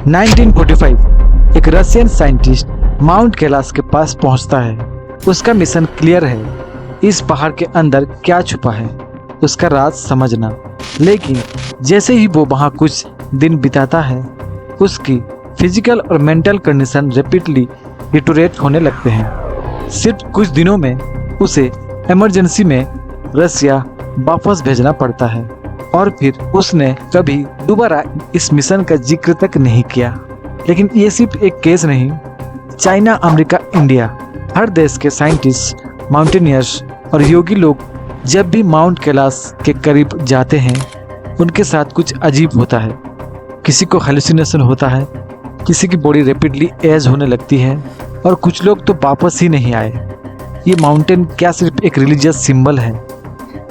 1945 एक Russian scientist mount Kailash के पास पहुंचता है। उसका मिशन क्लियर है, इस पहाड़ के अंदर क्या छुपा है, उसका राज समझना। लेकिन जैसे ही वो वहां कुछ दिन बिताता है, उसकी फिजिकल और मेंटल कंडीशन रैपिडली डिटोरेट होने लगते हैं। सिर्फ कुछ दिनों में उसे इमरजेंसी में रसिया वापस भेजना पड़ता है और फिर उसने कभी दोबारा इस मिशन का जिक्र तक नहीं किया। लेकिन ये सिर्फ एक केस नहीं, चाइना, अमेरिका, इंडिया, हर देश के साइंटिस्ट, माउंटेनियर्स और योगी लोग जब भी माउंट कैलाश के करीब जाते हैं, उनके साथ कुछ अजीब होता है। किसी को हेलुसिनेशन होता है, किसी की बॉडी रैपिडली एज होने लगती है और कुछ लोग तो वापस ही नहीं आए। ये माउंटेन क्या सिर्फ एक रिलीजियस सिंबल है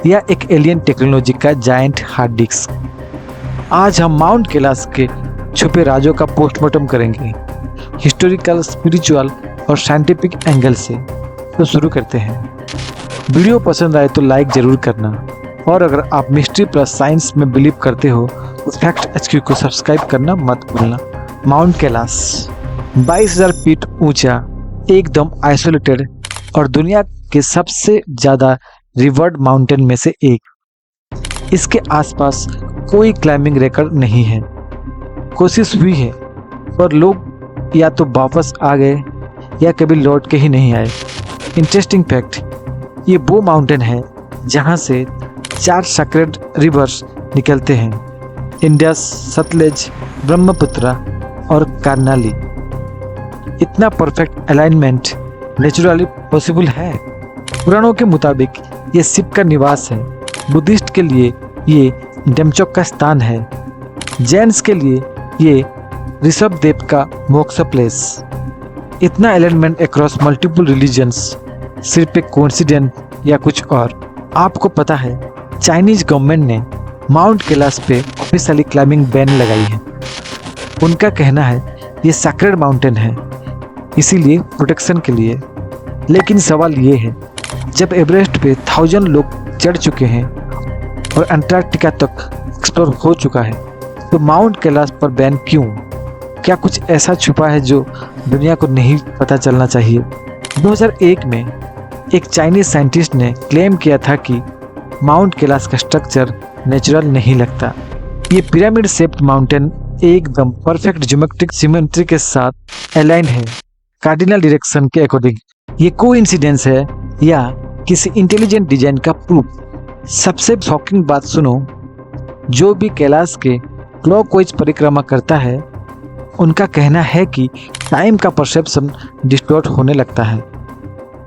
या एक एलियन टेक्नोलॉजी का जायंट हार्ड डिस्क? आज हम माउंट कैलाश के छुपे राजों का पोस्टमार्टम करेंगे, हिस्टोरिकल, स्पिरिचुअल और साइंटिफिक एंगल से। तो शुरू करते हैं। वीडियो पसंद आए तो लाइक जरूर करना, और अगर आप मिस्ट्री प्लस साइंस में बिलीव करते हो तो फैक्ट HQ को सब्सक्राइब करना मत भूलना। माउंट कैलाश 22,000 फीट ऊंचा, एकदम आइसोलेटेड और दुनिया के सबसे ज़्यादा रिवर्ड माउंटेन में से एक। इसके आसपास कोई क्लाइंबिंग रिकॉर्ड नहीं है। कोशिश हुई है पर लोग या तो वापस आ गए या कभी लौट के ही नहीं आए। इंटरेस्टिंग फैक्ट, ये वो माउंटेन है जहां से 4 सेक्रेड रिवर्स निकलते हैं, इंडस, सतलज, ब्रह्मपुत्र और कर्नाली। इतना परफेक्ट अलाइनमेंट नेचुरली पॉसिबल है। पुराणों के मुताबिक ये शिव का निवास है, बुद्धिस्ट के लिए ये डेमचौक का स्थान है, जैन्स के लिए ये ऋषभ देव का मोक्ष प्लेस। इतना अलाइनमेंट अक्रॉस मल्टीपल रिलीजन्स सिर्फ एक कोइंसिडेंस या कुछ और? आपको पता है, चाइनीज गवर्नमेंट ने माउंट कैलाश पे ऑफिशियली क्लाइंबिंग बैन लगाई है। उनका कहना है ये सैक्रेड माउंटेन है, इसीलिए प्रोटेक्शन के लिए। लेकिन सवाल ये है, जब एवरेस्ट पे 1000 लोग चढ़ चुके हैं और अंटार्कटिका तक एक्सप्लोर हो चुका है, तो माउंट कैलाश पर बैन क्यों? क्या कुछ ऐसा छुपा है जो दुनिया को नहीं पता चलना चाहिए? 2001 में एक चाइनीज साइंटिस्ट ने क्लेम किया था कि माउंट कैलाश का स्ट्रक्चर नेचुरल नहीं लगता। ये पिरामिड शेप्ड माउंटेन एकदम परफेक्ट ज्योमेट्रिक सिमेट्री के साथ अलाइन है, कार्डिनल डायरेक्शन के अकॉर्डिंग। ये कोइंसिडेंस है या किसी इंटेलिजेंट डिजाइन का प्रूफ? सबसे शॉकिंग बात सुनो, जो भी कैलाश के क्लॉकवाइज परिक्रमा करता है, उनका कहना है कि टाइम का परसेप्शन डिस्टॉर्ट होने लगता है।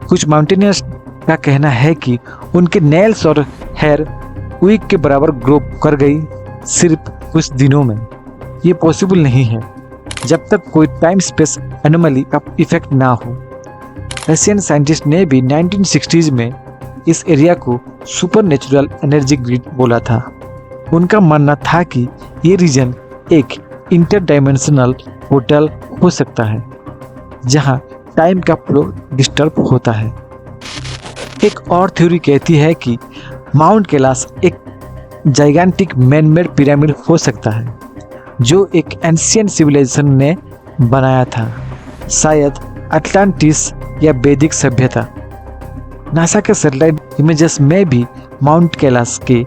कुछ माउंटेनियर्स का कहना है कि उनके नेल्स और हेयर वीक के बराबर ग्रो कर गई सिर्फ कुछ दिनों में। ये पॉसिबल नहीं है जब तक कोई टाइम स्पेस एनोमली का इफेक्ट ना हो। रशियन साइंटिस्ट ने भी 1960s में इस एरिया को सुपर नेचुरल एनर्जी ग्रिड बोला था। उनका मानना था कि ये रीजन एक इंटरडायमेंशनल पोर्टल हो सकता है जहां टाइम का फ्लो डिस्टर्ब होता है। एक और थ्योरी कहती है कि माउंट कैलाश एक जाइगेंटिक मैन-मेड पिरामिड हो सकता है जो एक एंशिएंट सिविलाइजेशन ने बनाया था, शायद अटलांटिस या वैदिक सभ्यता। नासा के सैटेलाइट इमेजेस में भी माउंट कैलाश के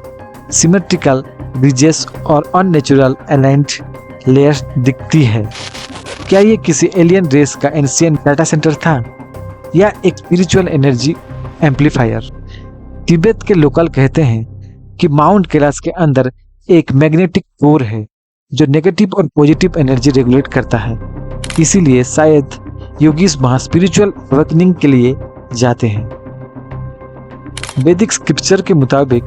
सिमेट्रिकल रिजेस और अननेचुरल अलाइंड लेयर्स दिखती है। क्या ये किसी एलियन रेस का एंशिएंट डाटा सेंटर था या एक स्पिरिचुअल एनर्जी एम्पलीफायर? तिब्बत के लोकल कहते हैं कि माउंट कैलाश के अंदर एक मैग्नेटिक कोर है जो नेगेटिव और पॉजिटिव एनर्जी रेगुलेट करता है। इसीलिए शायद योगीस वहां स्पिरिचुअल अवेकनिंग के लिए जाते हैं। वैदिक स्क्रिप्चर के मुताबिक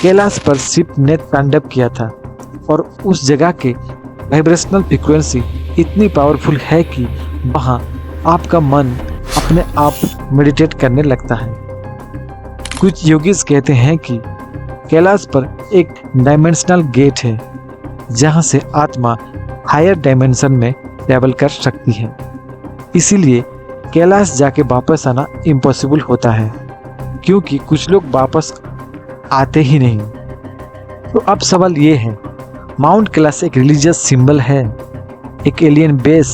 कैलाश पर शिव ने तांडव किया था और उस जगह के वाइब्रेशनल फ्रीक्वेंसी इतनी पावरफुल है कि वहां आपका मन अपने आप मेडिटेट करने लगता है। कुछ योगीस कहते हैं कि कैलाश पर एक डायमेंशनल गेट है जहां से आत्मा हायर डायमेंशन में ट्रैवल कर सकती है। इसीलिए कैलाश जाके वापस आना इम्पॉसिबल होता है, क्योंकि कुछ लोग वापस आते ही नहीं। तो अब सवाल ये है, माउंट कैलाश एक रिलीजियस सिंबल है एक एलियन बेस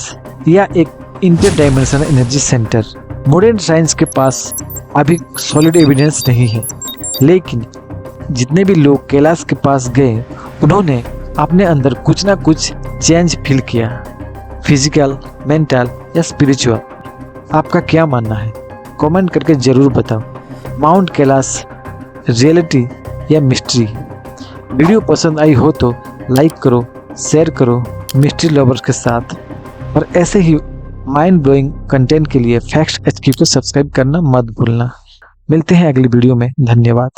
या एक इंटरडायमेंशनल एनर्जी सेंटर। मॉडर्न साइंस के पास अभी सॉलिड एविडेंस नहीं है, लेकिन जितने भी लोग कैलाश के पास गए उन्होंने अपने अंदर कुछ ना कुछ चेंज फील किया, फिजिकल, मेंटल या स्पिरिचुअल। आपका क्या मानना है? कमेंट करके ज़रूर बताओ। माउंट कैलाश रियलिटी या मिस्ट्री? वीडियो पसंद आई हो तो लाइक करो, शेयर करो मिस्ट्री लवर्स के साथ, और ऐसे ही माइंड ब्लोइंग कंटेंट के लिए फैक्ट्स HQ को सब्सक्राइब करना मत भूलना। मिलते हैं अगली वीडियो में। धन्यवाद।